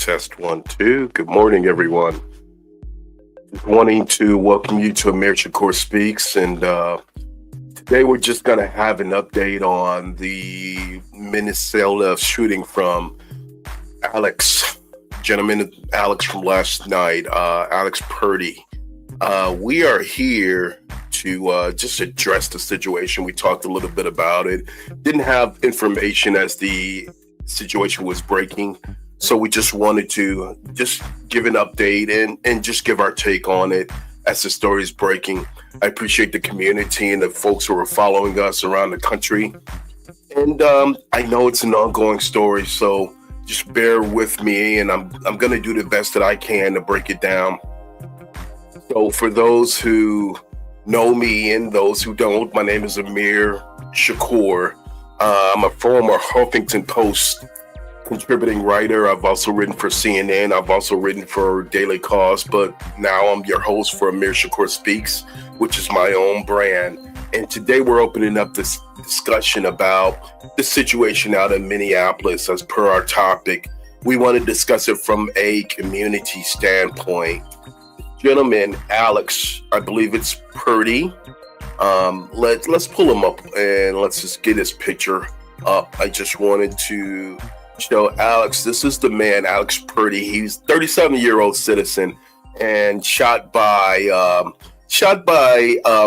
Test 1 2. Good morning, everyone. Wanting to welcome you to Amir Shakur Speaks, and today we're just going to have an update on the Minnesota shooting from Alex, gentleman Alex from last night, Alex Pretti. We are here to just address the situation. We talked a little bit about it. Didn't have information as the situation was breaking. So we just wanted to just give an update and just give our take on it as the story is breaking. I appreciate the community and the folks who are following us around the country. And I know it's an ongoing story, so just bear with me, and I'm going to do the best that I can to break it down. So for those who know me and those who don't, my name is Amir Shakur. I'm a former Huffington Post contributing writer. I've also written for CNN. I've also written for Daily Cause, but now I'm your host for Amir Shakur Speaks, which is my own brand. And today we're opening up this discussion about the situation out in Minneapolis as per our topic. We want to discuss it from a community standpoint. Gentleman, Alex, I believe it's Pretti. Let's pull him up and let's just get his picture up. I just wanted to show Alex. This is the man, Alex Pretti. He's a 37-year-old citizen and shot by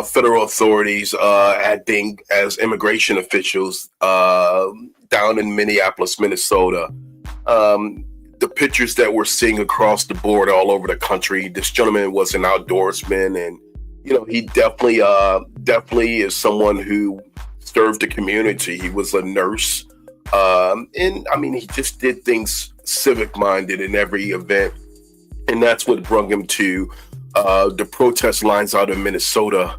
federal authorities acting as immigration officials down in Minneapolis, Minnesota. The pictures that we're seeing across the board all over the country, this gentleman was an outdoorsman, and he definitely is someone who served the community. He was a nurse. And I mean, he just did things civic minded in every event. And that's what brought him to the protest lines out of Minnesota.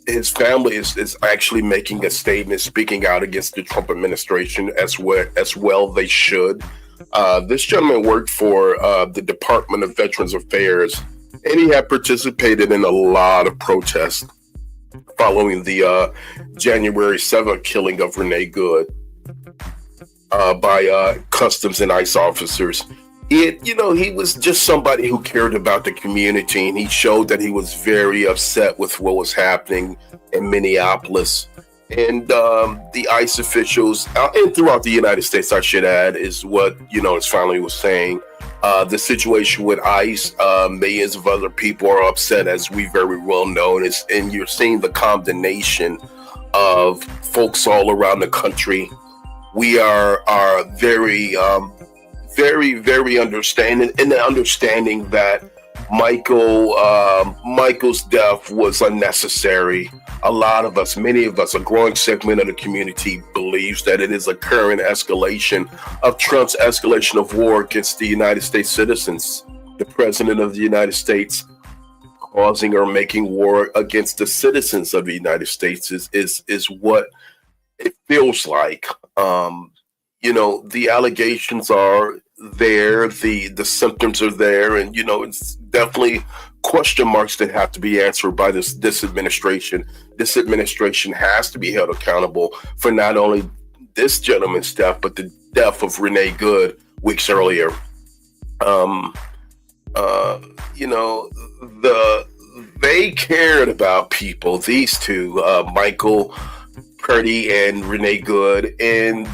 His family is actually making a statement speaking out against the Trump administration as well they should. This gentleman worked for the Department of Veterans Affairs, and he had participated in a lot of protests following the January 7th killing of Renee Good by customs and ICE officers. He was just somebody who cared about the community, and he showed that he was very upset with what was happening in Minneapolis. And the ICE officials, and throughout the United States, I should add, is what, his family was saying. The situation with ICE, millions of other people are upset, as we very well know, and you're seeing the condemnation of folks all around the country. We are very, very understanding, in the understanding that Michael's death was unnecessary. A lot of us, many of us, a growing segment of the community believes that it is a current escalation of Trump's escalation of war against the United States citizens. The president of the United States causing or making war against the citizens of the United States is what it feels like. The allegations are there, the symptoms are there, and it's definitely question marks that have to be answered by this administration. This administration has to be held accountable for not only this gentleman's death, but the death of Renee Good weeks earlier. They cared about people. These two, Michael Pretti and Renee Good, and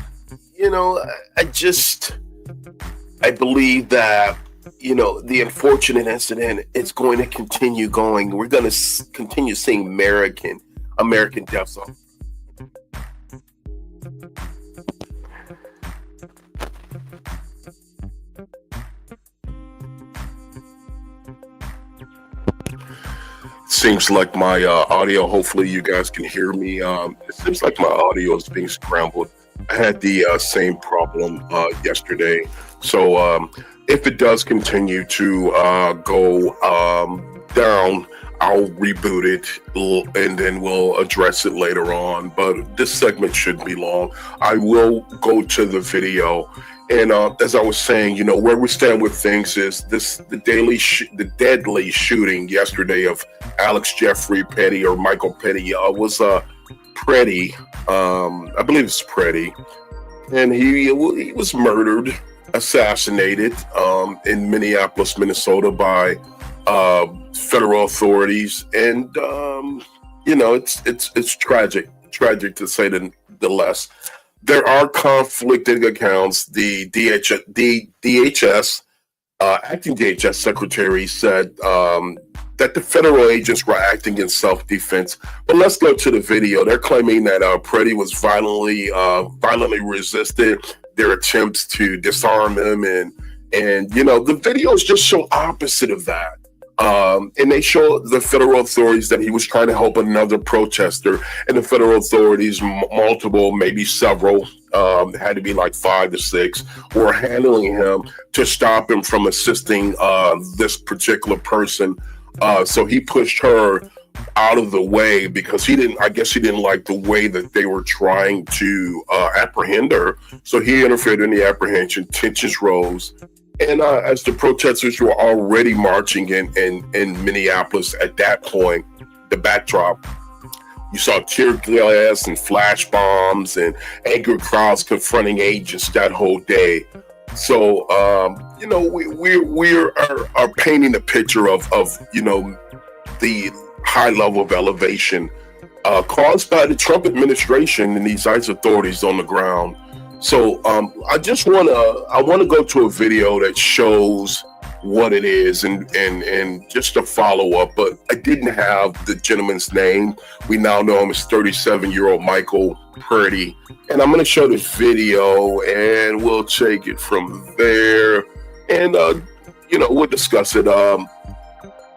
I believe that the unfortunate incident is going to continue going. We're going to continue seeing American deaths. Seems like my audio. Hopefully, you guys can hear me. It seems like my audio is being scrambled. I had the same problem yesterday. So if it does continue to go down, I'll reboot it and then we'll address it later on. But this segment shouldn't be long. I will go to the video. And as I was saying, where we stand with things is the deadly shooting yesterday of Alex Jeffrey Petty, or Michael Petty, was Pretti. I believe it's Pretti, and he was murdered, assassinated in Minneapolis, Minnesota, by federal authorities, and it's tragic to say the less. There are conflicting accounts. The DHS, acting DHS secretary said that the federal agents were acting in self-defense. But let's go to the video. They're claiming that Pretti was violently resisted their attempts to disarm him, and the videos just show opposite of that. And they show the federal authorities that he was trying to help another protester, and the federal authorities, multiple, maybe several, had to be like 5 to 6, were handling him to stop him from assisting this particular person. So he pushed her out of the way because he didn't like the way that they were trying to apprehend her. So he interfered in the apprehension. Tensions rose. And as the protesters were already marching in Minneapolis at that point, the backdrop, you saw tear gas and flash bombs and angry crowds confronting agents that whole day. So, we are painting a picture of the high level of elevation caused by the Trump administration and these ICE authorities on the ground. So I want to go to a video that shows what it is and just a follow up, but I didn't have the gentleman's name. We now know him as 37-year-old Michael Pretti, and I'm going to show this video and we'll take it from there, and we'll discuss it a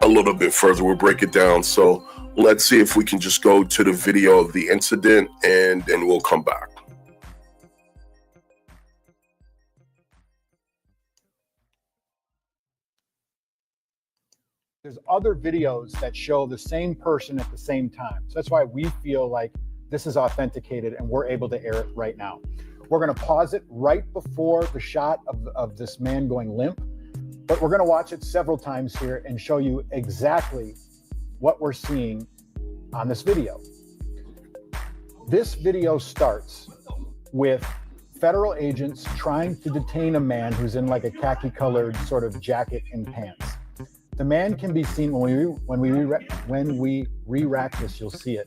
little bit further. We'll break it down. So let's see if we can just go to the video of the incident and then we'll come back. There's other videos that show the same person at the same time. So that's why we feel like this is authenticated and we're able to air it right now. We're going to pause it right before the shot of this man going limp, but we're going to watch it several times here and show you exactly what we're seeing on this video. This video starts with federal agents trying to detain a man who's in like a khaki colored sort of jacket and pants. The man can be seen when we re-rack this, you'll see it.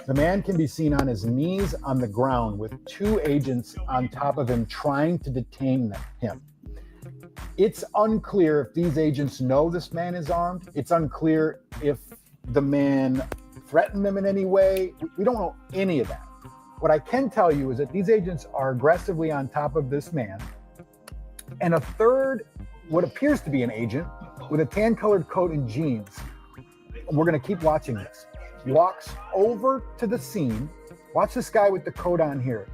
The man can be seen on his knees on the ground with two agents on top of him trying to detain him. It's unclear if these agents know this man is armed. It's unclear if the man threatened them in any way. We don't know any of that. What I can tell you is that these agents are aggressively on top of this man. And a third, what appears to be an agent with a tan colored coat and jeans, we're gonna keep watching this, walks over to the scene. Watch this guy with the coat on here.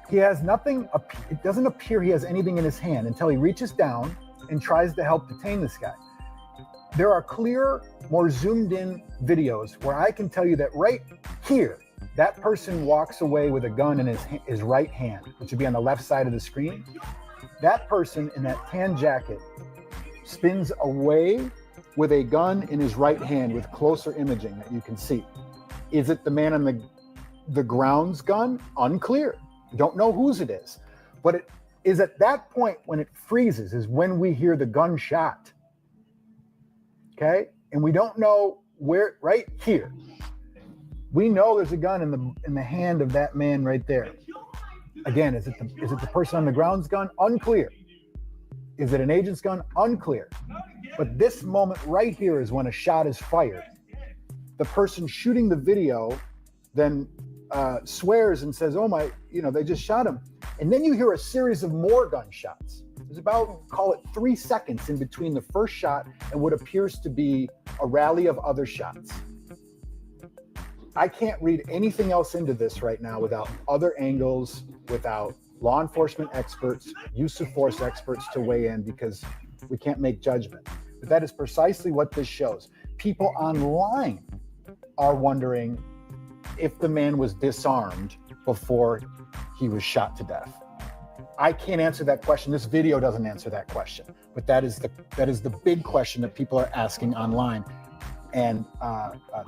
He has nothing, it doesn't appear he has anything in his hand until he reaches down and tries to help detain this guy. There are clear, more zoomed in videos where I can tell you that right here, that person walks away with a gun in his right hand, which would be on the left side of the screen. That person in that tan jacket spins away with a gun in his right hand with closer imaging that you can see. Is it the man on the ground's gun? Unclear. Don't know whose it is. But it is at that point when it freezes is when we hear the gunshot. Okay? And we don't know where, right here. We know there's a gun in the hand of that man right there. Again, is it the person on the ground's gun? Unclear. Is it an agent's gun? Unclear. But this moment right here is when a shot is fired. The person shooting the video then swears and says, oh my, they just shot him. And then you hear a series of more gunshots. There's about, call it 3 seconds in between the first shot and what appears to be a rally of other shots. I can't read anything else into this right now without other angles, without law enforcement experts, use of force experts to weigh in, because we can't make judgment. But that is precisely what this shows. People online are wondering if the man was disarmed before he was shot to death. I can't answer that question. This video doesn't answer that question, but that is the big question that people are asking online. And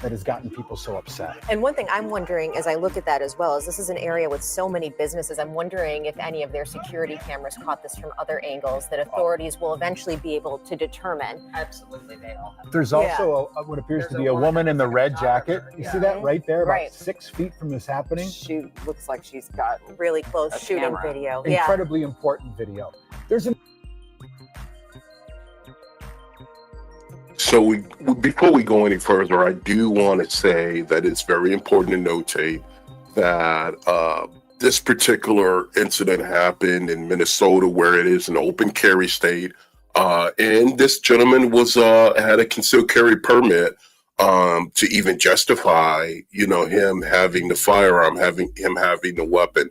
that has gotten people so upset. And one thing I'm wondering as I look at that as well is this is an area with so many businesses. I'm wondering if any of their security cameras caught this from other angles that authorities will eventually be able to determine. Absolutely, they all have. There's also what appears to be a woman in the red jacket. You see that right there, about 6 feet from this happening? She looks like she's got really close shooting camera. video. Incredibly important video. So before we go any further, I do want to say that it's very important to notate that this particular incident happened in Minnesota, where it is an open carry state, and this gentleman had a concealed carry permit to even justify, him having the firearm, him having the weapon.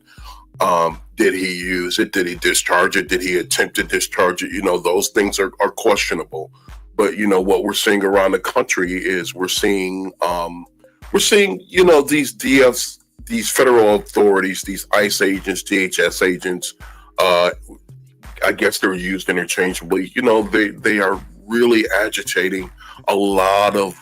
Did he use it? Did he discharge it? Did he attempt to discharge it? Those things are questionable. But what we're seeing around the country is we're seeing these DFs, these federal authorities, these ICE agents, DHS agents. I guess they're used interchangeably. They are really agitating a lot of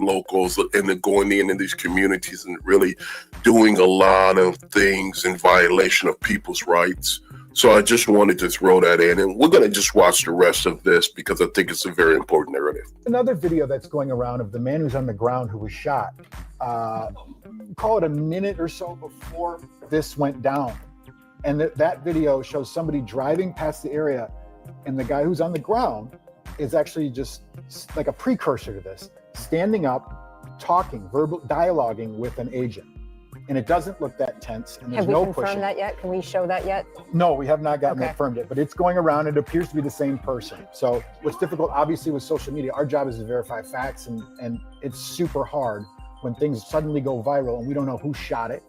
locals, and they're going into these communities and really doing a lot of things in violation of people's rights. So I just wanted to throw that in, and we're going to just watch the rest of this because I think it's a very important narrative. Another video that's going around of the man who's on the ground who was shot, call it a minute or so before this went down. And that video shows somebody driving past the area, and the guy who's on the ground is actually just like a precursor to this, standing up, talking, dialoguing with an agent. And it doesn't look that tense, and there's no pushing. Have we confirmed that yet? Can we show that yet? No, we have not gotten that confirmed yet, but it's going around. It appears to be the same person. So what's difficult, obviously, with social media, our job is to verify facts, and it's super hard when things suddenly go viral and we don't know who shot it.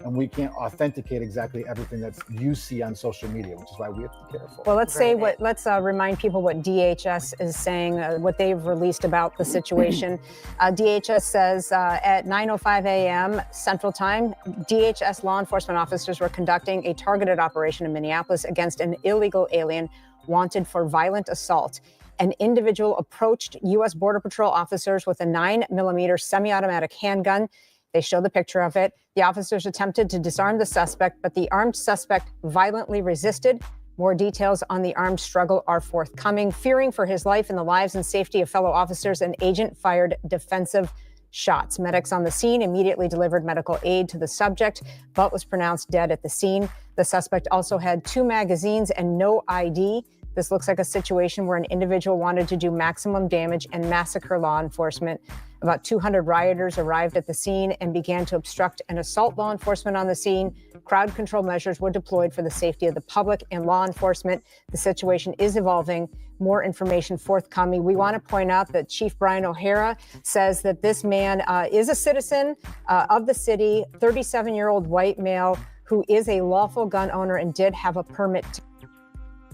and we can't authenticate exactly everything that you see on social media, which is why we have to be careful. Well, let's remind people what DHS is saying, what they've released about the situation. DHS says at 9:05 a.m. Central Time, DHS law enforcement officers were conducting a targeted operation in Minneapolis against an illegal alien wanted for violent assault. An individual approached U.S. Border Patrol officers with a 9mm semi-automatic handgun. They show the picture of it. The officers attempted to disarm the suspect, but the armed suspect violently resisted. More details on the armed struggle are forthcoming. Fearing for his life and the lives and safety of fellow officers, an agent fired defensive shots. Medics on the scene immediately delivered medical aid to the subject, but was pronounced dead at the scene. The suspect also had 2 magazines and no ID. This looks like a situation where an individual wanted to do maximum damage and massacre law enforcement. About 200 rioters arrived at the scene and began to obstruct and assault law enforcement on the scene. Crowd control measures were deployed for the safety of the public and law enforcement. The situation is evolving. More information forthcoming. We want to point out that Chief Brian O'Hara says that this man is a citizen of the city, 37-year-old white male who is a lawful gun owner and did have a permit.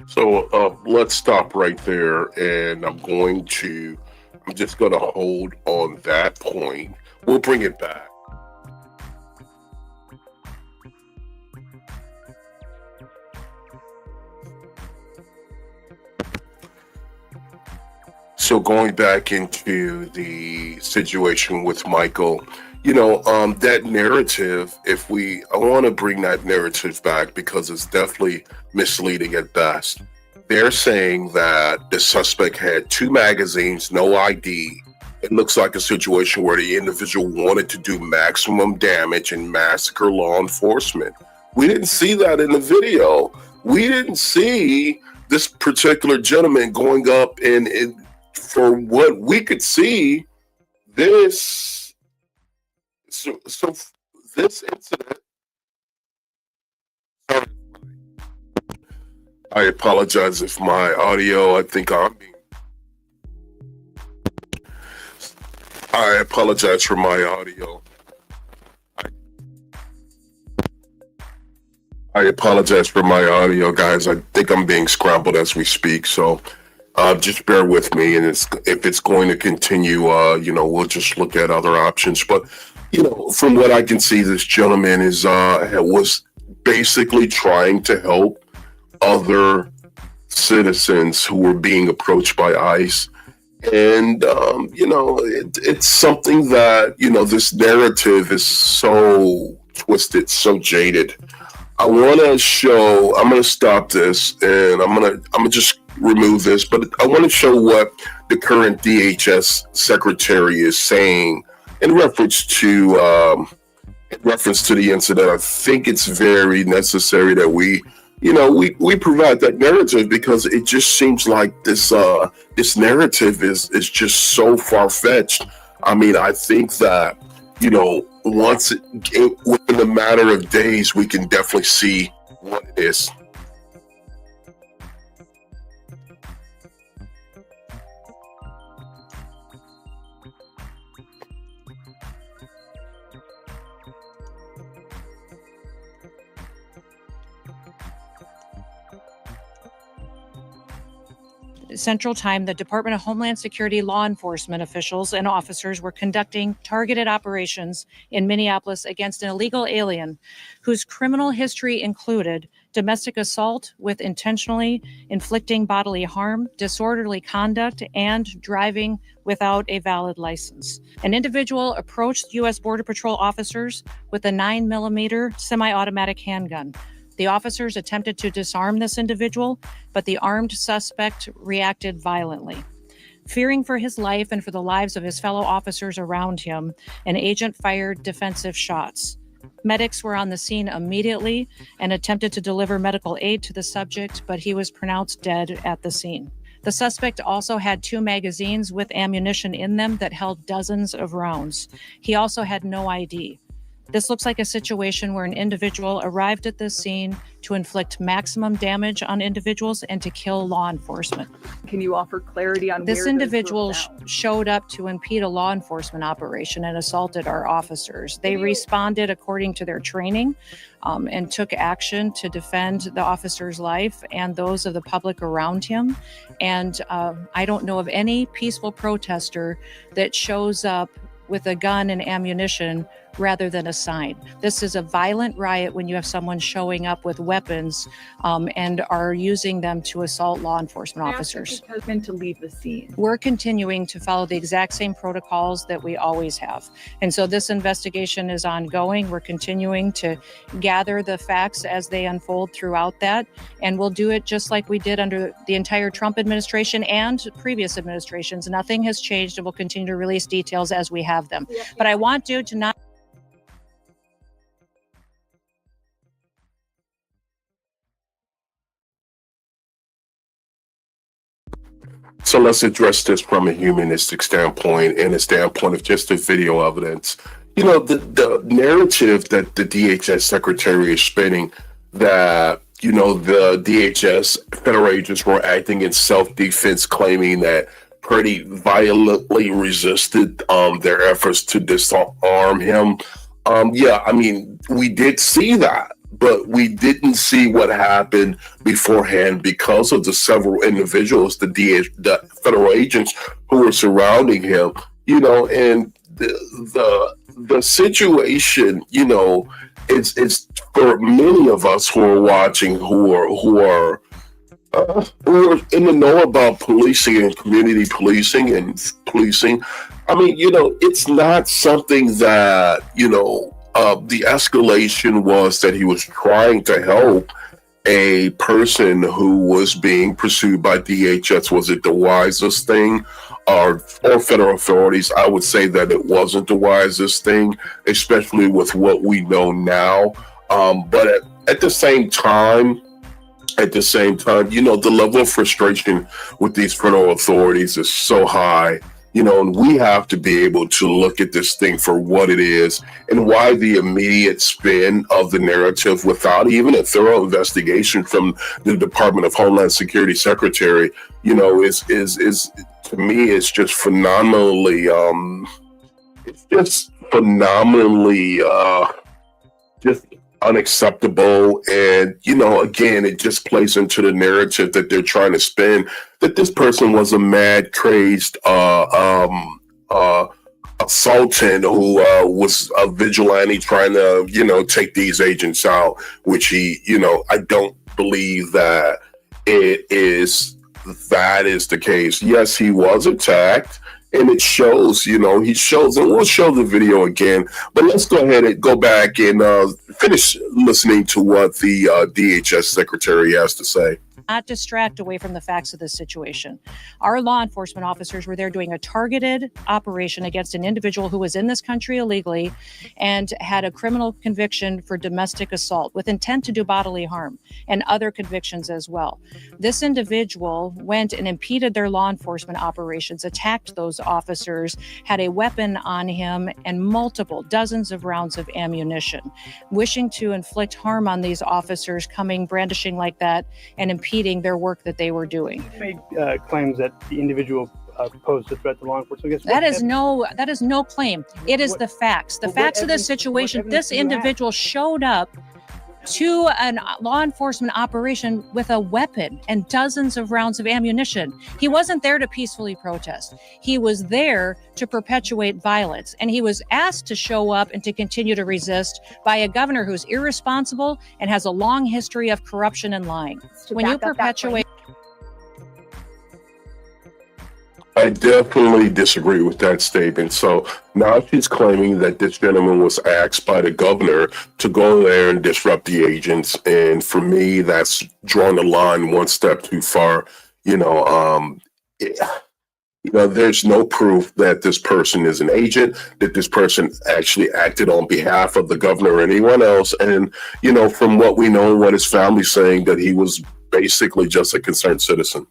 So let's stop right there, and I'm just going to hold on that point. We'll bring it back. So going back into the situation with Michael, that narrative, I want to bring that narrative back because it's definitely misleading at best. They're saying that the suspect had 2 magazines, no ID. It looks like a situation where the individual wanted to do maximum damage and massacre law enforcement. We didn't see that in the video. We didn't see this particular gentleman going up and for what we could see, this incident. I apologize if my audio, I apologize for my audio. I apologize for my audio, guys. I think I'm being scrambled as we speak, so just bear with me. And if it's going to continue, we'll just look at other options. But from what I can see, this gentleman was basically trying to help other citizens who were being approached by ICE. And, it's something that, this narrative is so twisted, so jaded. I'm going to stop this and I'm going to just remove this, but I want to show what the current DHS secretary is saying in reference to the incident. I think it's very necessary that we provide that narrative because it just seems like this narrative is just so far-fetched. I mean, I think that, within a matter of days, we can definitely see what it is. Central Time, the Department of Homeland Security law enforcement officials and officers were conducting targeted operations in Minneapolis against an illegal alien whose criminal history included domestic assault with intentionally inflicting bodily harm, disorderly conduct, and driving without a valid license. An individual approached U.S. Border Patrol officers with a 9mm semi-automatic handgun. The officers attempted to disarm this individual, but the armed suspect reacted violently. Fearing for his life and for the lives of his fellow officers around him, an agent fired defensive shots. Medics were on the scene immediately and attempted to deliver medical aid to the subject, but he was pronounced dead at the scene. The suspect also had 2 magazines with ammunition in them that held dozens of rounds. He also had no ID. This looks like a situation where an individual arrived at this scene to inflict maximum damage on individuals and to kill law enforcement. Can you offer clarity on This where individual those were found? showed up to impede a law enforcement operation and assaulted our officers. They responded according to their training and took action to defend the officer's life and those of the public around him. And I don't know of any peaceful protester that shows up with a gun and ammunition rather than a sign. This is a violent riot when you have someone showing up with weapons and are using them to assault law enforcement officers. To leave the scene. We're continuing to follow the exact same protocols that we always have. And so this investigation is ongoing. We're continuing to gather the facts as they unfold throughout that. And we'll do it just like we did under the entire Trump administration and previous administrations. Nothing has changed, and we'll continue to release details as we have them. But I want you to not So let's address this from a humanistic standpoint and a standpoint of just the video evidence. You know, the narrative that the DHS secretary is spinning that, you know, the DHS federal agents were acting in self-defense, claiming that Pretti violently resisted their efforts to disarm him. Yeah, I mean, we did see that, but we didn't see what happened beforehand because of the several individuals, the federal agents who were surrounding him, you know, and the situation, you know, it's for many of us who are watching, who are in the know about policing and community policing and policing. I mean, you know, it's not something that, you know, the escalation was that he was trying to help a person who was being pursued by DHS. Was it the wisest thing? Or federal authorities? I would say that it wasn't the wisest thing, especially with what we know now. But at the same time, you know, the level of frustration with these federal authorities is so high. You know, and we have to be able to look at this thing for what it is and why the immediate spin of the narrative without even a thorough investigation from the Department of Homeland Security Secretary, you know, is to me, it's just phenomenally, just unacceptable. And, you know, again, it just plays into the narrative that they're trying to spin, that this person was a mad, crazed assaultant who was a vigilante trying to, you know, take these agents out, which he, you know, I don't believe that that is the case. Yes, he was attacked. And it shows, you know, he shows, and we'll show the video again. But let's go ahead and go back and finish listening to what the DHS secretary has to say. Not distract away from the facts of this situation. Our law enforcement officers were there doing a targeted operation against an individual who was in this country illegally and had a criminal conviction for domestic assault with intent to do bodily harm and other convictions as well. This individual went and impeded their law enforcement operations, attacked those officers, had a weapon on him and dozens of rounds of ammunition, wishing to inflict harm on these officers, brandishing like that and impeding their work that they were doing. He made claims that the individual posed a threat to law enforcement. That is no claim. It is the facts. The facts of this situation. This individual showed up to a law enforcement operation with a weapon and dozens of rounds of ammunition. He wasn't there to peacefully protest. He was there to perpetuate violence. And he was asked to show up and to continue to resist by a governor who's irresponsible and has a long history of corruption and lying. When you perpetuate I definitely disagree with that statement. So now she's claiming that this gentleman was asked by the governor to go there and disrupt the agents. And for me, that's drawing the line one step too far. You know, there's no proof that this person is an agent, that this person actually acted on behalf of the governor or anyone else. And, you know, from what we know, what his family's saying, that he was basically just a concerned citizen.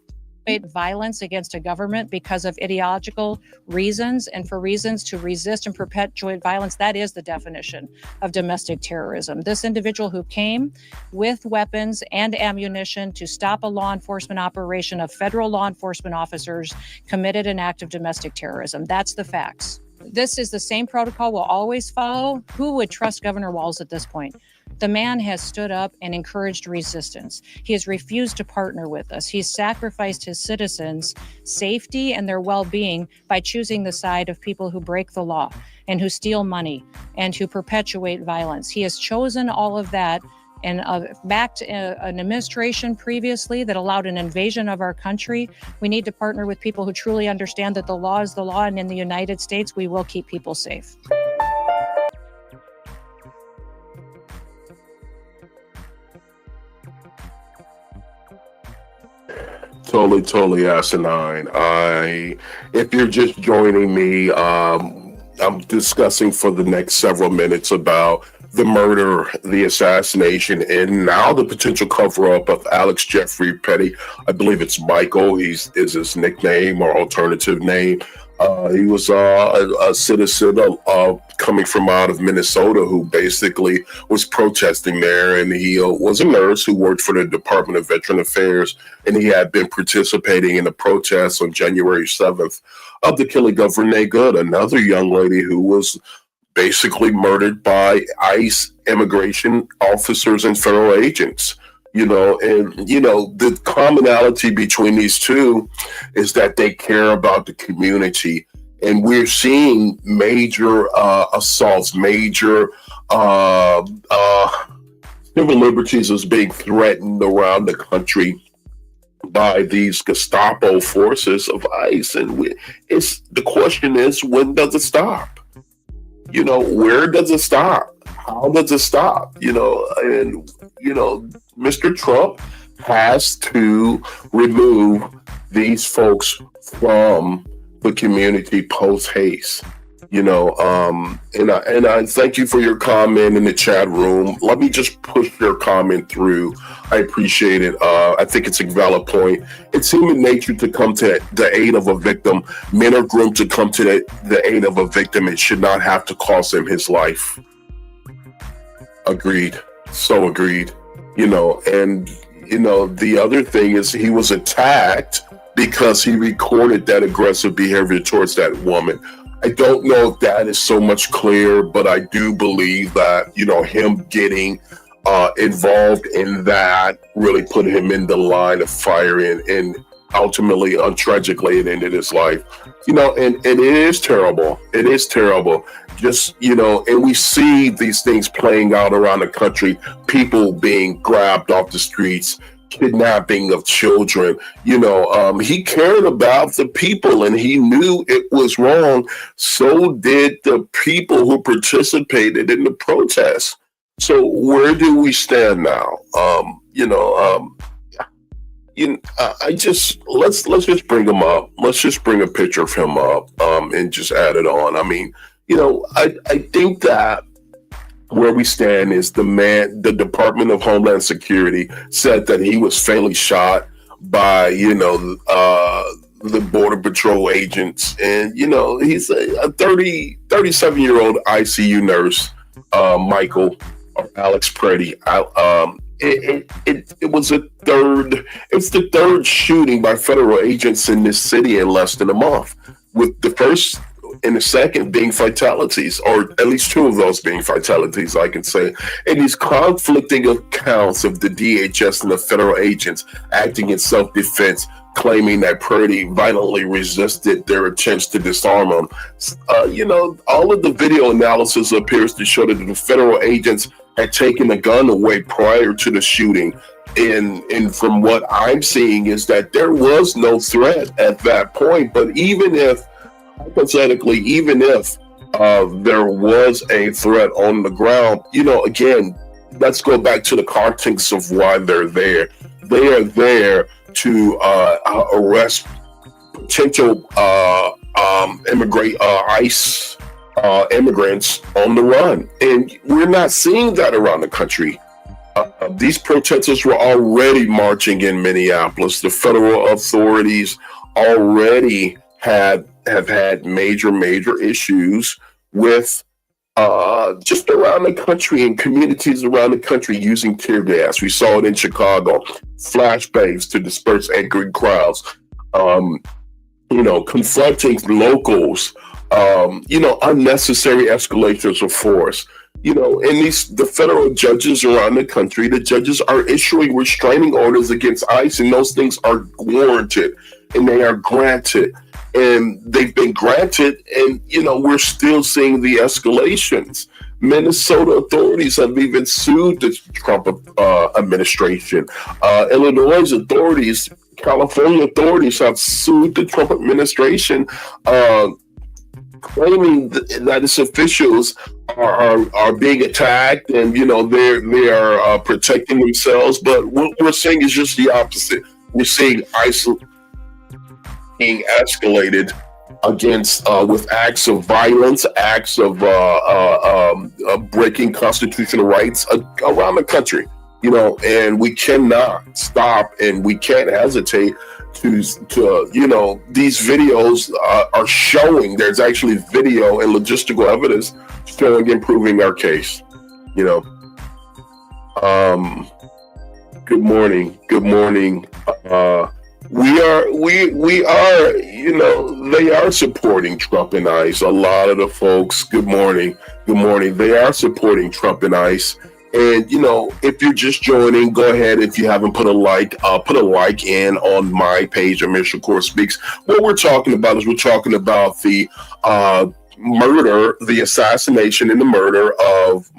violence against a government because of ideological reasons and for reasons to resist and perpetuate violence. That is the definition of domestic terrorism. This individual who came with weapons and ammunition to stop a law enforcement operation of federal law enforcement officers committed an act of domestic terrorism. That's the facts. This is the same protocol we'll always follow. Who would trust Governor Walz at this point? The man has stood up and encouraged resistance. He has refused to partner with us. He's sacrificed his citizens' safety and their well-being by choosing the side of people who break the law and who steal money and who perpetuate violence. He has chosen all of that and backed an administration previously that allowed an invasion of our country. We need to partner with people who truly understand that the law is the law, and in the United States, we will keep people safe. Totally asinine. If you're just joining me, I'm discussing for the next several minutes about the murder, the assassination, and now the potential cover-up of Alex Jeffrey Pretti. I believe it's Michael. Is his nickname or alternative name. He was a citizen coming from out of Minnesota who basically was protesting there, and he was a nurse who worked for the Department of Veteran Affairs, and he had been participating in the protests on January 7th of the killing of Renee Good, another young lady who was basically murdered by ICE immigration officers and federal agents. The commonality between these two is that they care about the community. And we're seeing major assaults, major civil liberties is being threatened around the country by these Gestapo forces of ICE. And the question is, when does it stop? Where does it stop? How does it stop? Mr. Trump has to remove these folks from the community post-haste. And I thank you for your comment in the chat room. Let me just push your comment through. I appreciate it. I think it's a valid point. It's human nature to come to the aid of a victim. Men are groomed to come to the aid of a victim. It should not have to cost him his life. Agreed. So agreed. The other thing is he was attacked because he recorded that aggressive behavior towards that woman. I don't know if that is so much clear, but I do believe that, him getting involved in that really put him in the line of fire and ultimately, tragically, it ended his life. And it is terrible. It is terrible. And we see these things playing out around the country, people being grabbed off the streets, kidnapping of children. He cared about the people and he knew it was wrong. So did the people who participated in the protests. So where do we stand now? Let's just bring him up. Let's just bring a picture of him up and just add it on. I think that where we stand is the Department of Homeland Security said that he was fatally shot by, the Border Patrol agents. And, he's a 37-year-old ICU nurse, Michael or Alex Pretti. It's the third shooting by federal agents in this city in less than a month, with the first and the second being fatalities, or at least two of those being fatalities, I can say. And these conflicting accounts of the DHS and the federal agents acting in self-defense, claiming that Pretti violently resisted their attempts to disarm him. All of the video analysis appears to show that the federal agents had taken the gun away prior to the shooting. And from what I'm seeing is that there was no threat at that point. But even if, hypothetically, there was a threat on the ground, again, let's go back to the context of why they're there. They are there to arrest potential ICE immigrants on the run, and we're not seeing that around the country. These protesters were already marching in Minneapolis. The federal authorities already have had major issues with just around the country and communities around the country using tear gas. We saw it in Chicago, flashbangs to disperse angry crowds, confronting locals, unnecessary escalations of force. And the federal judges around the country, the judges are issuing restraining orders against ICE, and those things are warranted and they are granted. And they've been granted, and we're still seeing the escalations. Minnesota authorities have even sued the Trump administration. Illinois authorities, California authorities have sued the Trump administration, claiming that its officials are being attacked, and they are protecting themselves. But what we're seeing is just the opposite. We're seeing ICE being escalated against with acts of violence, acts of breaking constitutional rights around the country. And we cannot stop, and we can't hesitate to these videos are showing. There's actually video and logistical evidence showing improving our case. Good morning. We are, they are supporting Trump and ICE. A lot of the folks, good morning. They are supporting Trump and ICE. And, if you're just joining, go ahead. If you haven't put a like in on my page, Amir Shakur Speaks. What we're talking about is the murder, the assassination and the murder of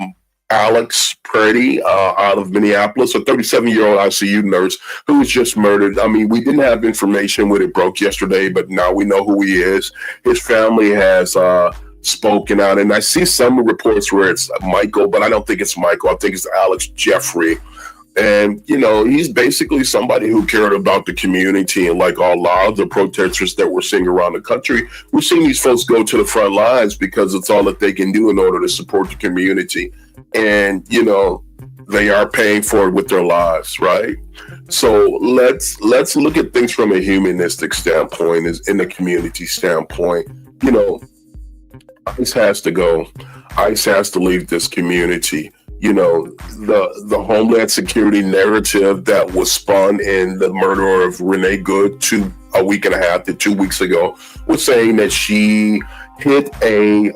Alex Pretti out of Minneapolis, a 37-year-old ICU nurse who was just murdered. I mean, we didn't have information when it broke yesterday, but now we know who he is. His family has spoken out, and I see some reports where it's Michael, but I don't think it's Michael. I think it's Alex Jeffrey. And, he's basically somebody who cared about the community. And like a lot of the protesters that we're seeing around the country, we're seeing these folks go to the front lines because it's all that they can do in order to support the community. And, they are paying for it with their lives, right? So let's look at things from a humanistic standpoint, in the community standpoint. ICE has to go. ICE has to leave this community. The Homeland Security narrative that was spun in the murder of Renee Good a week and a half to 2 weeks ago was saying that she hit a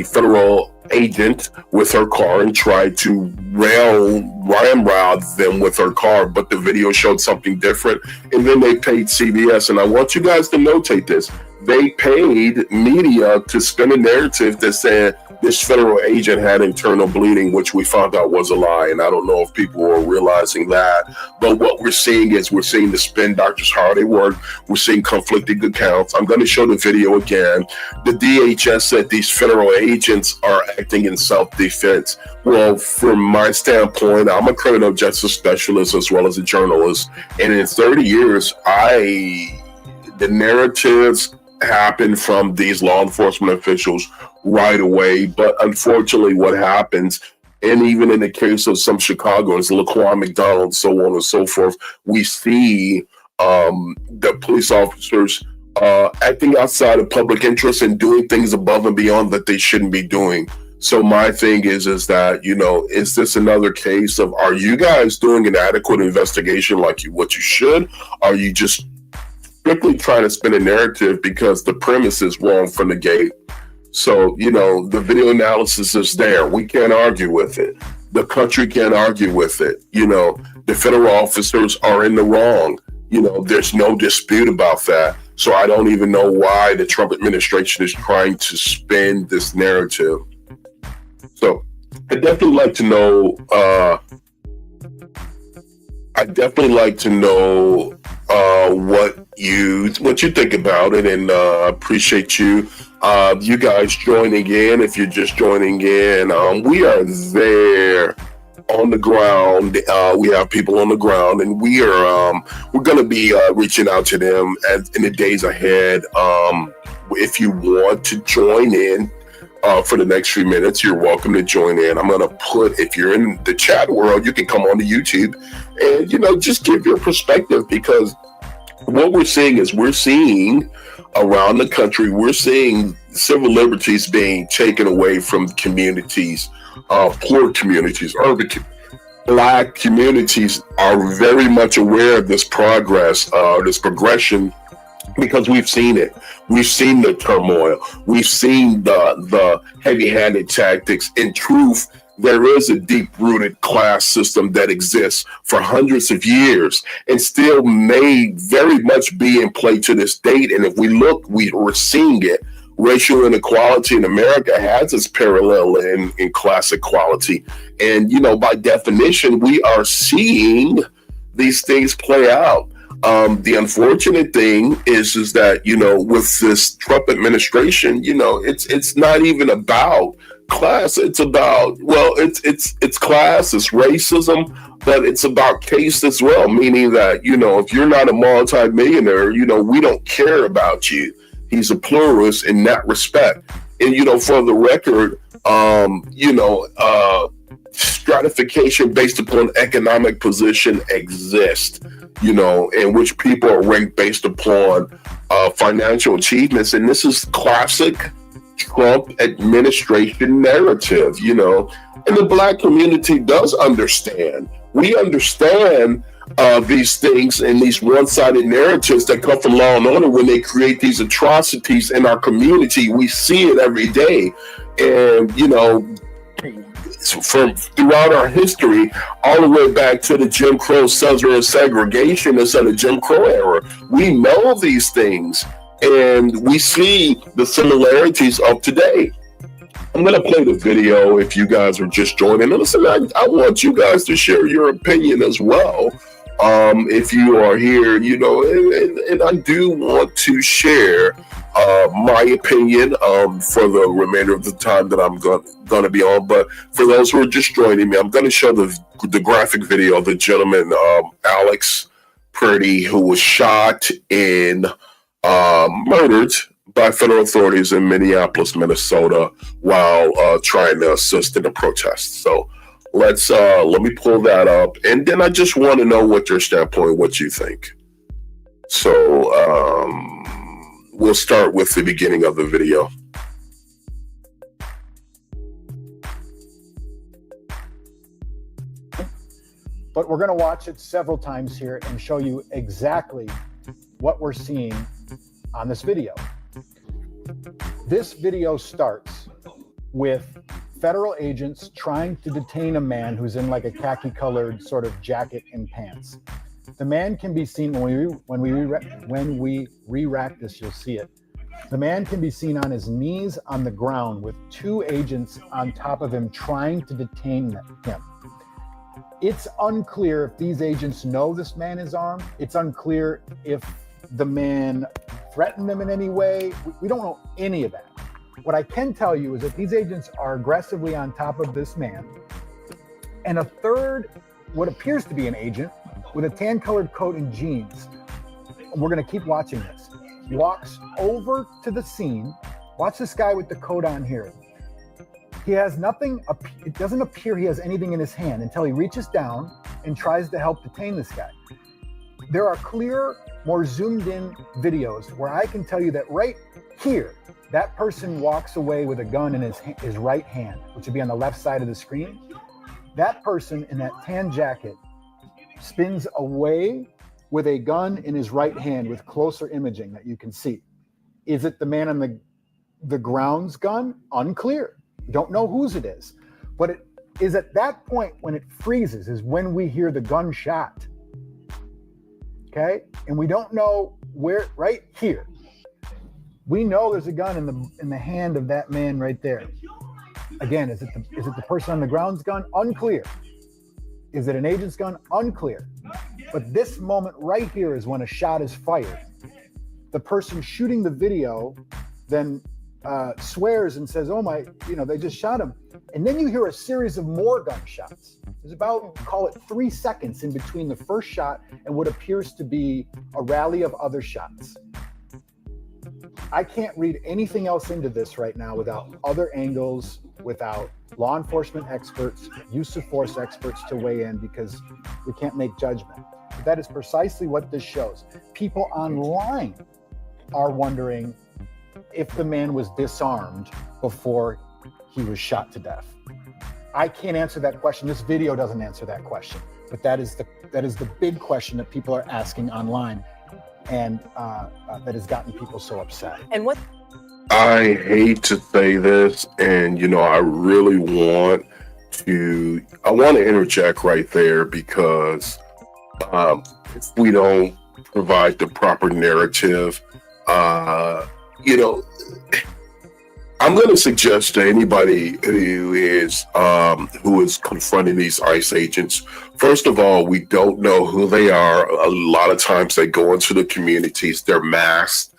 federal agent with her car and tried to ramrod them with her car, but the video showed something different. And then they paid CBS, and I want you guys to notate this. They paid media to spin a narrative that said this federal agent had internal bleeding, which we found out was a lie. And I don't know if people were realizing that. But what we're seeing is we're seeing the spin doctors how they work. We're seeing conflicting accounts. I'm going to show the video again. The DHS said these federal agents are acting in self-defense. Well, from my standpoint, I'm a criminal justice specialist as well as a journalist. And in 30 years, the narratives happen from these law enforcement officials right away. But unfortunately, what happens, and even in the case of some Chicagoans, Laquan McDonald, so on and so forth, we see the police officers acting outside of public interest and doing things above and beyond that they shouldn't be doing. So my thing is that, is this another case of, are you guys doing an adequate investigation like what you should? Are you just strictly trying to spin a narrative because the premise is wrong from the gate? So, the video analysis is there. We can't argue with it. The country can't argue with it. The federal officers are in the wrong. There's no dispute about that. So I don't even know why the Trump administration is trying to spin this narrative. So I'd definitely like to know what you think about it, and appreciate you guys joining in. If you're just joining in, we are there on the ground. We have people on the ground, and we're going to be reaching out to them in the days ahead. If you want to join in, for the next few minutes. You're welcome to join in. I'm going to put, if you're in the chat world, you can come on to YouTube and, just give your perspective, because what we're seeing around the country, we're seeing civil liberties being taken away from communities, poor communities, urban Black communities are very much aware of this progress, this progression, because we've seen it. We've seen the turmoil. We've seen the heavy-handed tactics. In truth, there is a deep-rooted class system that exists for hundreds of years and still may very much be in play to this date. And if we look, we're seeing it. Racial inequality in America has its parallel in class equality. And, by definition, we are seeing these things play out. The unfortunate thing is that, with this Trump administration, it's not even about class. It's about, it's class, it's racism, but it's about caste as well, meaning that, if you're not a multi-millionaire, we don't care about you. He's a pluralist in that respect. And, for the record, stratification based upon economic position exists, in which people are ranked based upon financial achievements. And this is classic Trump administration narrative, and the Black community does understand. We understand these things and these one-sided narratives that come from Law and Order when they create these atrocities in our community. We see it every day. And, from throughout our history, all the way back to the Jim Crow Southern segregation instead of Jim Crow era, we know these things and we see the similarities of today. I'm going to play the video if you guys are just joining. And listen, I want you guys to share your opinion as well. If you are here, and I do want to share my opinion for the remainder of the time that I'm going to be on. But for those who are just joining me, I'm going to show the graphic video of the gentleman, Alex Pretti, who was shot and murdered by federal authorities in Minneapolis, Minnesota, while trying to assist in a protest. So let me pull that up, and then I just want to know what your standpoint, what you think. So we'll start with the beginning of the video. But we're going to watch it several times here and show you exactly what we're seeing on this video. This video starts with federal agents trying to detain a man who's in like a khaki colored sort of jacket and pants. The man can be seen when we re-rack this, you'll see it. The man can be seen on his knees on the ground with two agents on top of him trying to detain him. It's unclear if these agents know this man is armed. It's unclear if the man threatened them in any way. We don't know any of that. What I can tell you is that these agents are aggressively on top of this man. And a third, what appears to be an agent with a tan-colored coat and jeans, we're going to keep watching this, walks over to the scene. Watch this guy with the coat on here. He has nothing, it doesn't appear he has anything in his hand until he reaches down and tries to help detain this guy. There are clear, more zoomed in videos where I can tell you that right here, that person walks away with a gun in his right hand, which would be on the left side of the screen. That person in that tan jacket spins away with a gun in his right hand with closer imaging that you can see. Is it the man on the ground's gun? Unclear. Don't know whose it is. But it is at that point when it freezes is when we hear the gunshot. Okay? And we don't know where, right here. We know there's a gun in the hand of that man right there. Again, is it the person on the ground's gun? Unclear. Is it an agent's gun? Unclear. But this moment right here is when a shot is fired. The person shooting the video then swears and says, oh my, they just shot him. And then you hear a series of more gunshots. There's about, call it 3 seconds in between the first shot and what appears to be a rally of other shots. I can't read anything else into this right now without other angles, without law enforcement experts, use of force experts to weigh in, because we can't make judgment. But that is precisely what this shows. People online are wondering if the man was disarmed before he was shot to death. I can't answer that question. This video doesn't answer that question, but that is the big question that people are asking online, and that has gotten people so upset. And what I hate to say this, and I really want to interject right there, because if we don't provide the proper narrative, I'm going to suggest to anybody who is confronting these ICE agents, first of all, we don't know who they are. A lot of times they go into the communities, they're masked.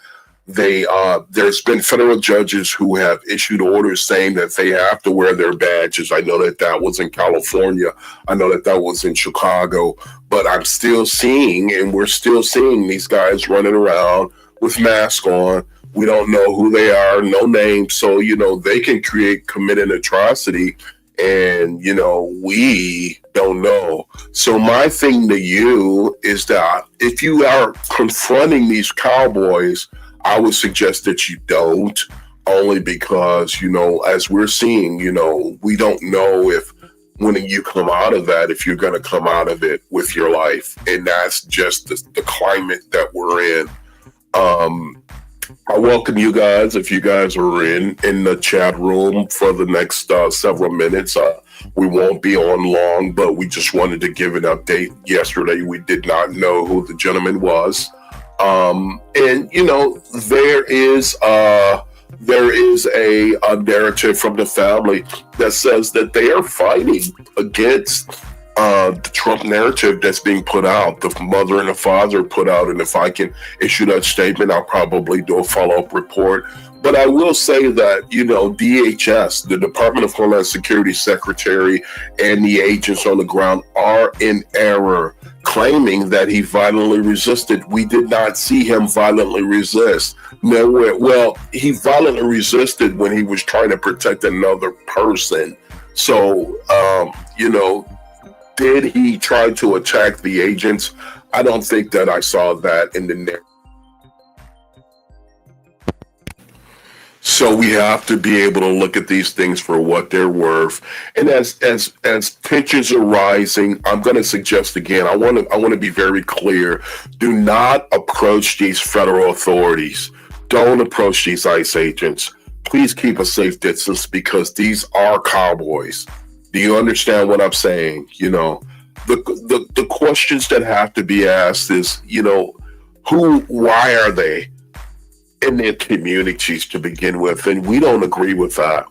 There's been federal judges who have issued orders saying that they have to wear their badges. I know that was in California. I know that was in Chicago. But I'm still seeing, and we're still seeing, these guys running around with masks on. We don't know who they are, no name. So, they can commit an atrocity, and, we don't know. So my thing to you is that if you are confronting these cowboys, I would suggest that you don't, only because, as we're seeing, we don't know if when you come out of that, if you're going to come out of it with your life. And that's just the climate that we're in. I welcome you guys, if you guys are in the chat room for the next several minutes. We won't be on long, but we just wanted to give an update. Yesterday, we did not know who the gentleman was. And there is a narrative from the family that says that they are fighting against the Trump narrative that's being put out. The mother and the father put out, and if I can issue that statement, I'll probably do a follow-up report. But I will say that, DHS, the Department of Homeland Security Secretary, and the agents on the ground are in error, claiming that he violently resisted. We did not see him violently resist. Nowhere. Well, he violently resisted when he was trying to protect another person. So, did he try to attack the agents? I don't think that I saw that in the narrative. So we have to be able to look at these things for what they're worth. And as tensions are rising, I'm going to suggest again, I want to be very clear. Do not approach these federal authorities. Don't approach these ICE agents. Please keep a safe distance, because these are cowboys. Do you understand what I'm saying? The questions that have to be asked is, why are they in their communities to begin with? And we don't agree with that.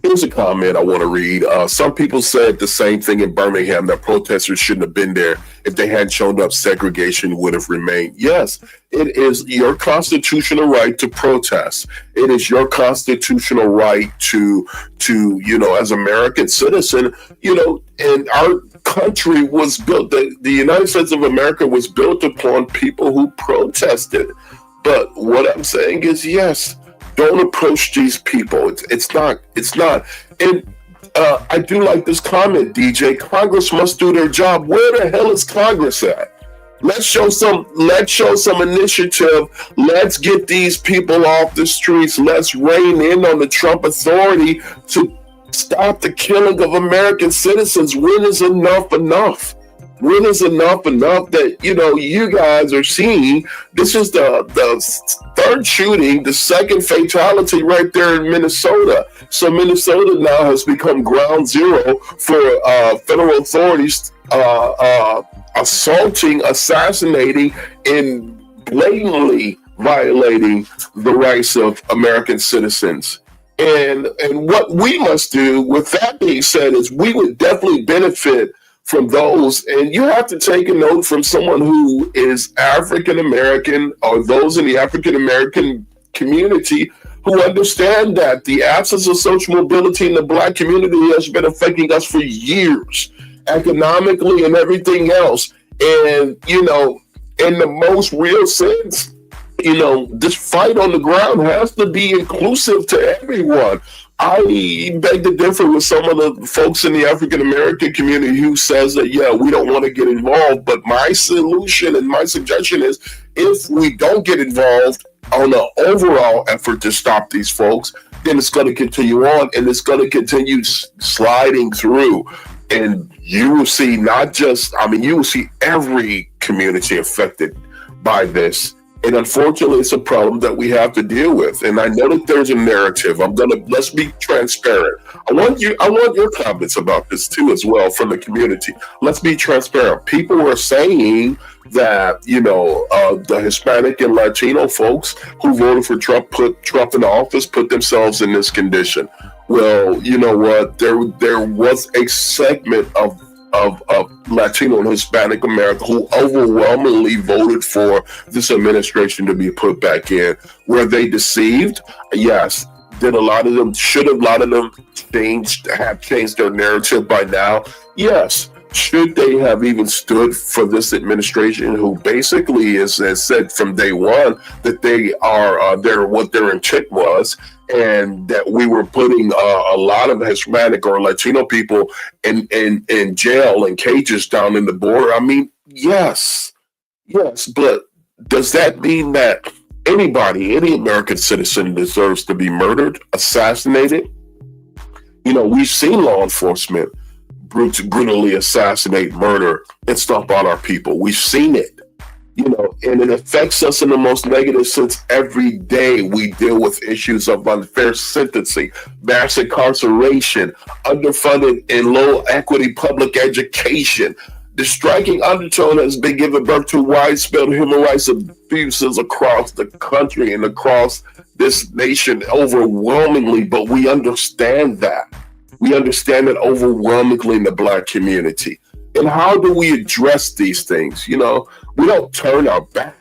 Here's a comment I want to read. Some people said the same thing in Birmingham, that protesters shouldn't have been there. If they hadn't shown up, segregation would have remained. Yes, it is your constitutional right to protest. It is your constitutional right to as American citizen, and our country was built, the United States of America was built upon people who protested. But what I'm saying is, yes, don't approach these people. It's not. And I do like this comment, DJ. Congress must do their job. Where the hell is Congress at? Let's show some initiative. Let's get these people off the streets. Let's rein in on the Trump authority to stop the killing of American citizens. When is enough enough? When is enough that, you guys are seeing? This is the third shooting, the second fatality right there in Minnesota. So Minnesota now has become ground zero for federal authorities assaulting, assassinating, and blatantly violating the rights of American citizens. And what we must do, with that being said, is we would definitely benefit from those. And you have to take a note from someone who is African American, or those in the African American community who understand that the absence of social mobility in the Black community has been affecting us for years, economically and everything else. And, in the most real sense, this fight on the ground has to be inclusive to everyone. I beg to differ with some of the folks in the African American community who says that, yeah, we don't want to get involved. But my solution and my suggestion is, if we don't get involved on an overall effort to stop these folks, then it's going to continue on, and it's going to continue sliding through. And you will see you will see every community affected by this. And unfortunately, it's a problem that we have to deal with. And I know that there's a narrative. Let's be transparent. I want your comments about this too, as well, from the community. Let's be transparent. People are saying that, the Hispanic and Latino folks who voted for Trump, put Trump in office, put themselves in this condition. Well, you know what? There was a segment of Latino and Hispanic America who overwhelmingly voted for this administration to be put back in. Were they deceived? Yes. Should a lot of them have changed their narrative by now? Yes. Should they have even stood for this administration, who basically has said from day one that they are what their intent was, and that we were putting a lot of Hispanic or Latino people in jail and cages down in the border? I mean, yes, but does that mean that any American citizen deserves to be murdered, assassinated? We've seen law enforcement brutally assassinate, murder, and stomp on our people. We've seen it. And it affects us in the most negative sense. Every day we deal with issues of unfair sentencing, mass incarceration, underfunded and low equity public education. The striking undertone has been given birth to widespread human rights abuses across the country and across this nation overwhelmingly, but we understand that. We understand it overwhelmingly in the Black community. And how do we address these things? We don't turn our back,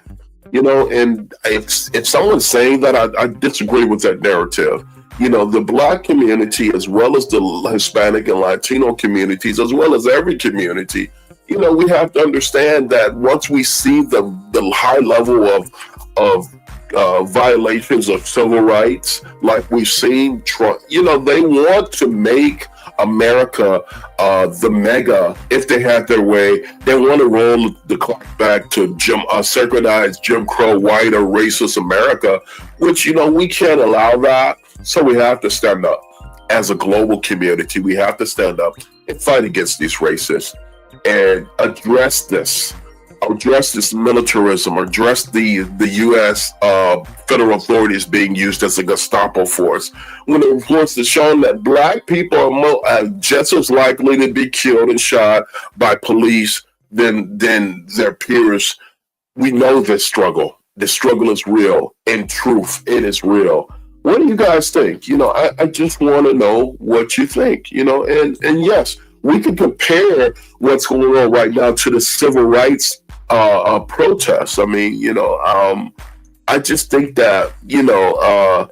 and if someone's saying that, I disagree with that narrative. The Black community, as well as the Hispanic and Latino communities, as well as every community, we have to understand that once we see the high level of violations of civil rights, like we've seen Trump, they want to make America the mega. If they had their way, they want to roll the clock back to circumcised Jim Crow, white or racist America, which we can't allow that. So we have to stand up as a global community. We have to stand up and fight against these racists and address this militarism, address the U.S. Federal authorities being used as a Gestapo force. When the reports have shown that Black people are just as likely to be killed and shot by police than their peers, we know this struggle. The struggle is real. In truth, it is real. What do you guys think? I just want to know what you think. And yes, we can compare what's going on right now to the civil rights protests. I mean, I just think that, I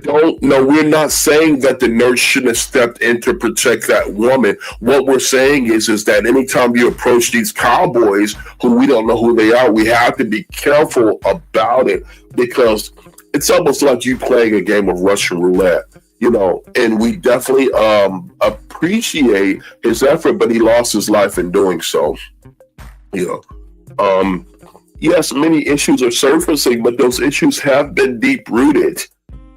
don't know. We're not saying that the nurse shouldn't have stepped in to protect that woman. What we're saying is that anytime you approach these cowboys who we don't know who they are, we have to be careful about it, because it's almost like you playing a game of Russian roulette. And we definitely appreciate his effort, but he lost his life in doing so. Yes, many issues are surfacing, but those issues have been deep rooted.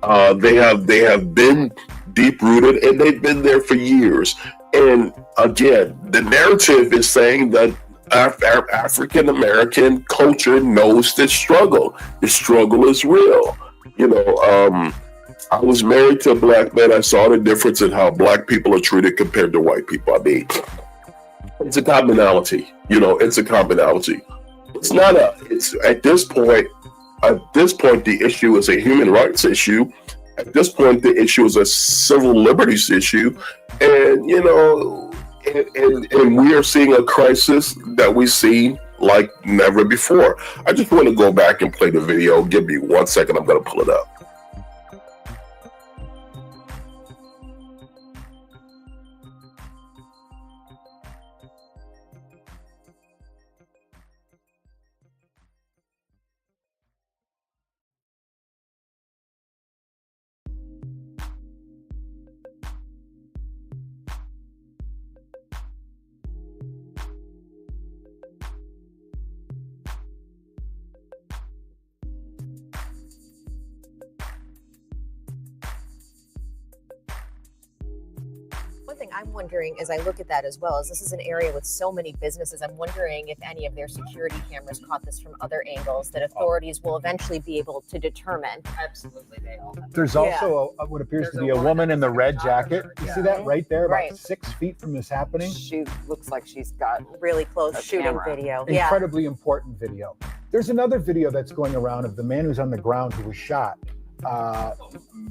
They have been deep rooted, and they've been there for years. And again, the narrative is saying that African American culture knows this struggle. The struggle is real. I was married to a Black man. I saw the difference in how Black people are treated compared to white people. I mean, it's a commonality. It's a commonality. It's not at this point, the issue is a human rights issue. At this point, the issue is a civil liberties issue. And, and we are seeing a crisis that we've seen like never before. I just want to go back and play the video. Give me 1 second. I'm going to pull it up. One thing I'm wondering as I look at that as well is this is an area with so many businesses. I'm wondering if any of their security cameras caught this from other angles that authorities will eventually be able to determine. Absolutely, they all have. There's also what appears to be a woman in the red jacket. You see that right there, about Right. 6 feet from this happening? She looks like she's got Really close A shooting camera. video. Yeah. Incredibly important video. There's another video that's going around of the man who's on the ground who was shot.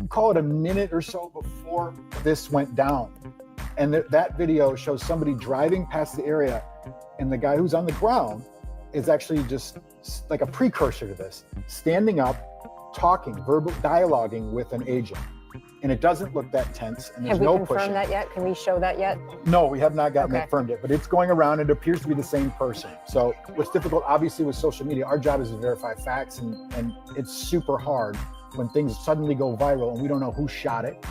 Call it a minute or so before this went down. And that video shows somebody driving past the area, and the guy who's on the ground is actually just like a precursor to this, standing up, talking, verbal dialoguing with an agent. And it doesn't look that tense, and there's Have we no confirmed pushing. that yet? Can we show that yet? No, we have not gotten Okay. that confirmed yet, but it's going around. It appears to be the same person. So what's difficult, obviously, with social media, our job is to verify facts, and it's super hard when things suddenly go viral and we don't know who shot it,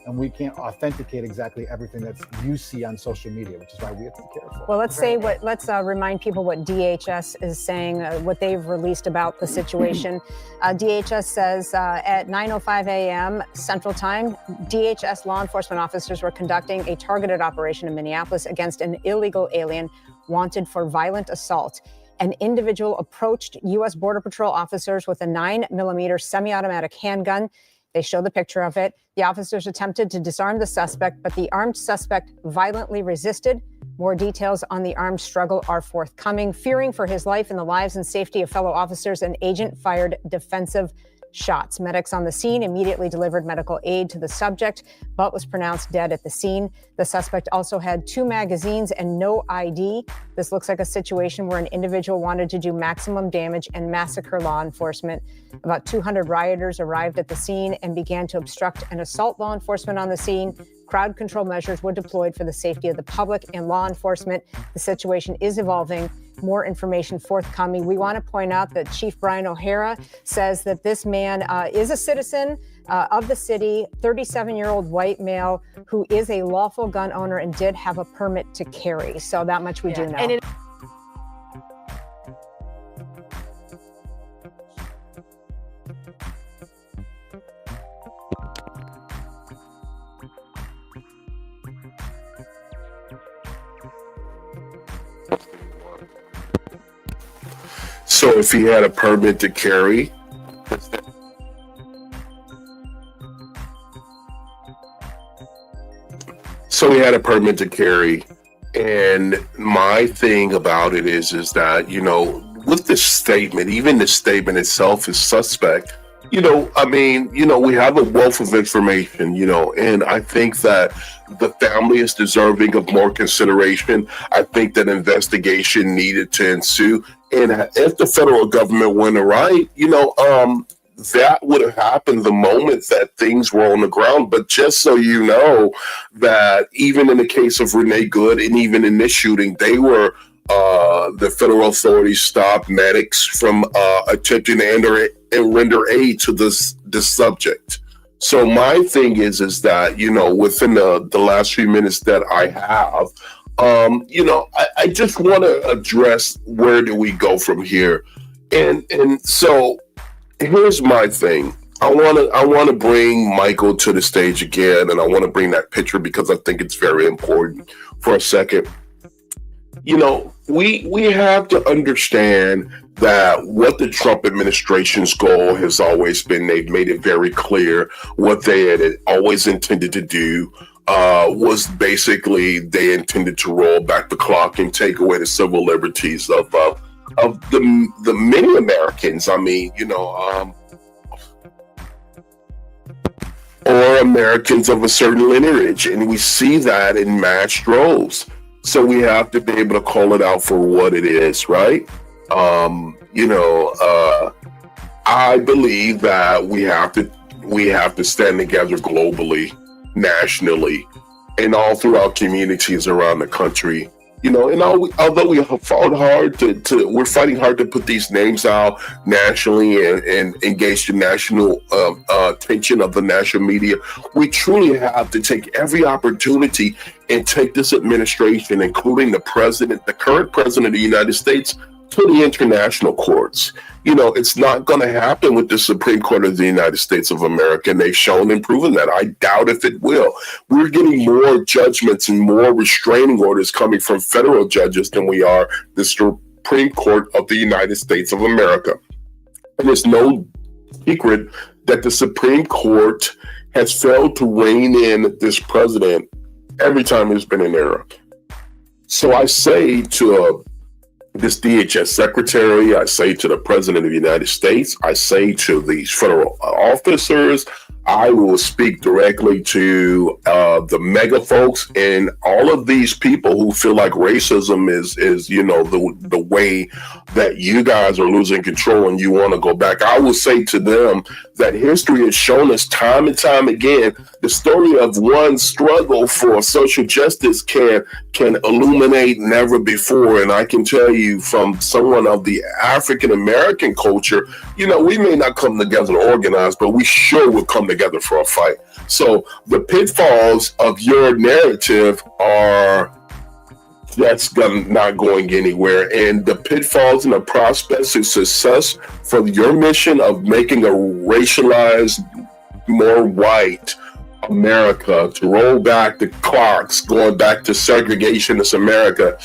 and we can't authenticate exactly everything that you see on social media, which is why we have to be careful. Well, let's remind people what DHS is saying, what they've released about the situation. DHS says at 9:05 a.m. Central Time, DHS law enforcement officers were conducting a targeted operation in Minneapolis against an illegal alien wanted for violent assault. An individual approached U.S. Border Patrol officers with a 9mm semi-automatic handgun. They show the picture of it. The officers attempted to disarm the suspect, but the armed suspect violently resisted. More details on the armed struggle are forthcoming. Fearing for his life and the lives and safety of fellow officers, an agent fired defensive shots. Medics on the scene immediately delivered medical aid to the subject, but was pronounced dead at the scene. The suspect also had 2 magazines and no ID. This looks like a situation where an individual wanted to do maximum damage and massacre law enforcement. About 200 rioters arrived at the scene and began to obstruct and assault law enforcement on the scene. Crowd control measures were deployed for the safety of the public and law enforcement. The situation is evolving. More information forthcoming. We want to point out that Chief Brian O'Hara says that this man is a citizen of the city, 37-year-old white male who is a lawful gun owner and did have a permit to carry. So that much we do know. And So if he had a permit to carry, and my thing about it is that, you know, with this statement, even the statement itself is suspect. You know, I mean, you know, we have a wealth of information, you know, and I think that the family is deserving of more consideration. I think that investigation needed to ensue. And if the federal government went right, you know, that would have happened the moment that things were on the ground. But just so you know, that even in the case of Renee Good and even in this shooting, they were the federal authorities stopped medics from attempting to render aid to this subject. So my thing is that, you know, within the last few minutes that I have, you know, I just want to address where do we go from here, and so here's my thing. I want to bring Michael to the stage again, and I want to bring that picture because I think it's very important for a second. You know, we have to understand that what the Trump administration's goal has always been, they've made it very clear what they had always intended to do was basically they intended to roll back the clock and take away the civil liberties of the many Americans. I mean, you know, or Americans of a certain lineage, and we see that in mass droves. So we have to be able to call it out for what it is, right? You know, I believe that we have to stand together globally, nationally, and all throughout communities around the country. You know, and although we have fought hard we're fighting hard to put these names out nationally and engage the national attention of the national media, we truly have to take every opportunity and take this administration, including the president, the current president of the United States, to the international courts. It's not going to happen with the Supreme Court of the United States of America, and they've shown and proven that. I doubt if it will. We're getting more judgments and more restraining orders coming from federal judges than we are the Supreme Court of the United States of America. And it's no secret that the Supreme Court has failed to rein in this president every time there's been an error. So I say to this DHS secretary, I say to the president of the United States, I say to these federal officers, I will speak directly to the mega folks and all of these people who feel like racism is the way that you guys are losing control and you want to go back. I will say to them that history has shown us time and time again the story of one struggle for social justice can illuminate never before. And I can tell you from someone of the African American culture, we may not come together to organize, but we sure will come together for a fight. So the pitfalls of your narrative are not going anywhere. And the pitfalls and the prospects of success for your mission of making a racialized, more white America, to roll back the clocks, going back to segregationist America,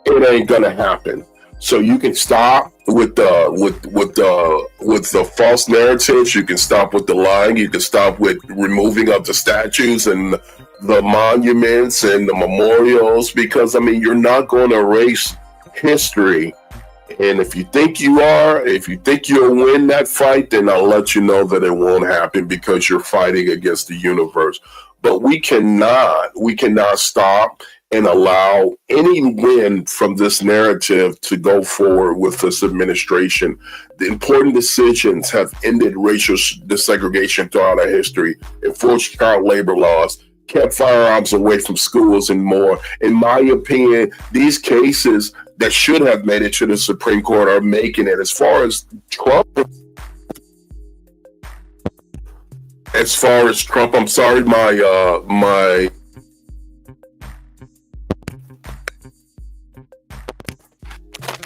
it ain't gonna happen. So you can stop with the false narratives. You can stop with the lying. You can stop with removing of the statues and the monuments and the memorials, because you're not going to erase history. And if you think you'll win that fight, then I'll let you know that it won't happen, because you're fighting against the universe. But we cannot stop and allow any win from this narrative to go forward with this administration. The important decisions have ended racial desegregation throughout our history, enforced child labor laws, kept firearms away from schools, and more. In my opinion, these cases that should have made it to the Supreme Court are making it. As far as Trump, I'm sorry, my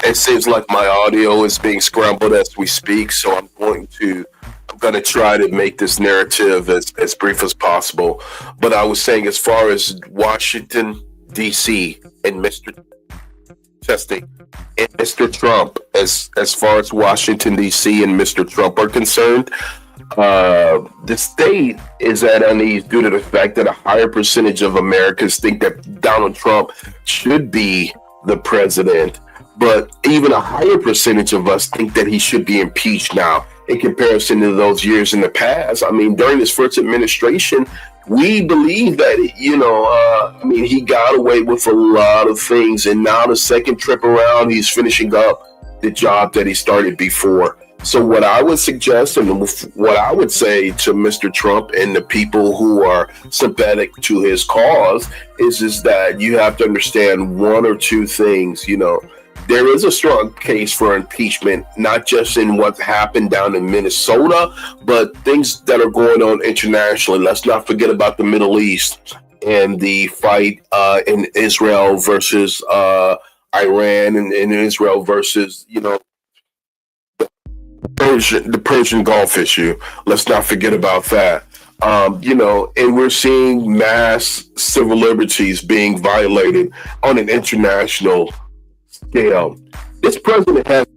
it seems like my audio is being scrambled as we speak, so I'm going to try to make this narrative as brief as possible. But I was saying, as far as Washington, D.C. and Mr. Trump, as far as Washington, D.C. and Mr. Trump are concerned, the state is at unease due to the fact that a higher percentage of Americans think that Donald Trump should be the president. But even a higher percentage of us think that he should be impeached now in comparison to those years in the past. During his first administration, we believe that, he got away with a lot of things. And now the second trip around, he's finishing up the job that he started before. So what I would suggest and what I would say to Mr. Trump and the people who are sympathetic to his cause is that you have to understand one or two things. There is a strong case for impeachment, not just in what happened down in Minnesota, but things that are going on internationally. Let's not forget about the Middle East and the fight in Israel versus Iran, and Israel versus, the Persian Gulf issue. Let's not forget about that. And we're seeing mass civil liberties being violated on an international scale. This president has.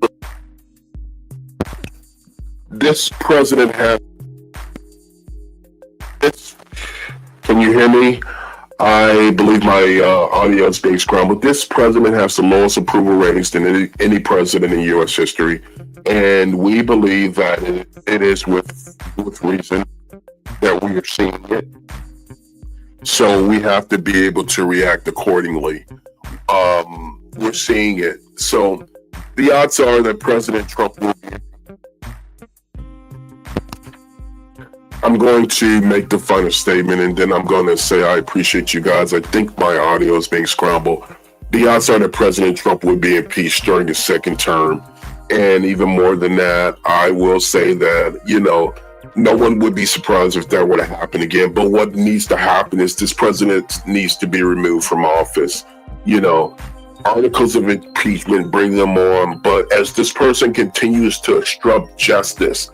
Can you hear me? I believe my audio is being scrambled. This president has the lowest approval ratings than any president in U.S. history, and we believe that it is with reason that we are seeing it. So we have to be able to react accordingly. We're seeing it. So the odds are that President Trump will be. I'm going to make the final statement, and then I'm going to say I appreciate you guys. I think my audio is being scrambled. The odds are that President Trump will be impeached during his second term. And even more than that, I will say that, no one would be surprised if that were to happen again. But what needs to happen is this president needs to be removed from office. articles of impeachment, bring them on. But as this person continues to obstruct justice,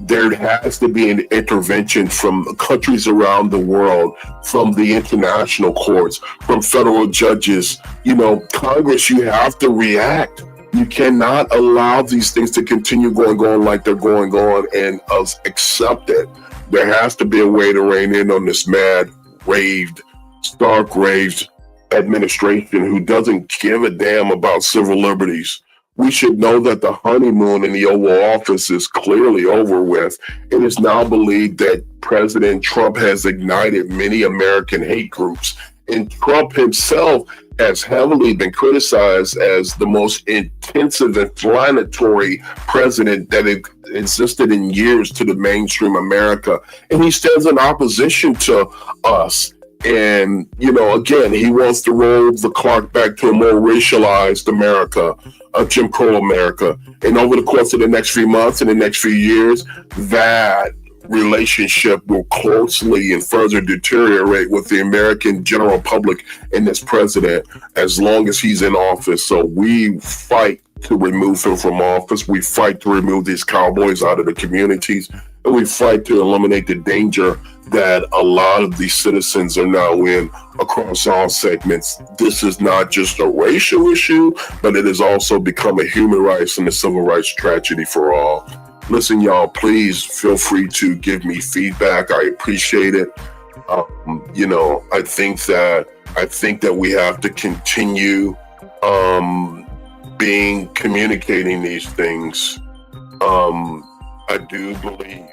there has to be an intervention from countries around the world, from the international courts, from federal judges. You know, Congress, you have to react. You cannot allow these things to continue going on like they're going on and us accept it. There has to be a way to rein in on this mad, raved, stark-raved administration who doesn't give a damn about civil liberties. We should know that the honeymoon in the Oval Office is clearly over with. It is now believed that President Trump has ignited many American hate groups. And Trump himself has heavily been criticized as the most intensive inflammatory president that existed in years to the mainstream America. And he stands in opposition to us. And, you know, again, he wants to roll the clock back to a more racialized America, a Jim Crow America. And over the course of the next few months and the next few years, that relationship will closely and further deteriorate with the American general public and this president as long as he's in office. So we fight to remove him from office. We fight to remove these cowboys out of the communities. And we fight to eliminate the danger that a lot of these citizens are now in across all segments. This is not just a racial issue, but it has also become a human rights and a civil rights tragedy for all. Listen, y'all, please feel free to give me feedback. I appreciate it. You know, I think that we have to continue communicating these things. I do believe.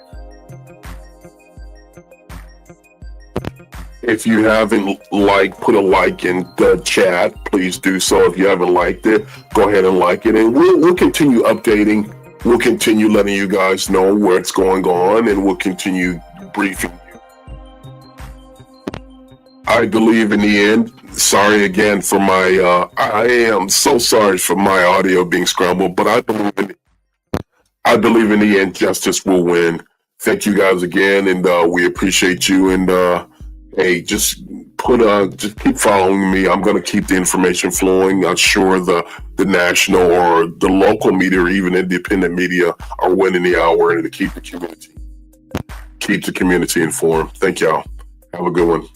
If you haven't put a like in the chat, please do so. If you haven't liked it, go ahead and like it. And we'll continue updating. We'll continue letting you guys know what's going on, and we'll continue briefing you. I believe in the end, sorry again for my, I am so sorry for my audio being scrambled, but I believe in the end, justice will win. Thank you guys again, and we appreciate you. And hey, just keep following me. I'm going to keep the information flowing. I'm sure the national or the local media or even independent media are winning the hour and to keep the community informed. Thank y'all. Have a good one.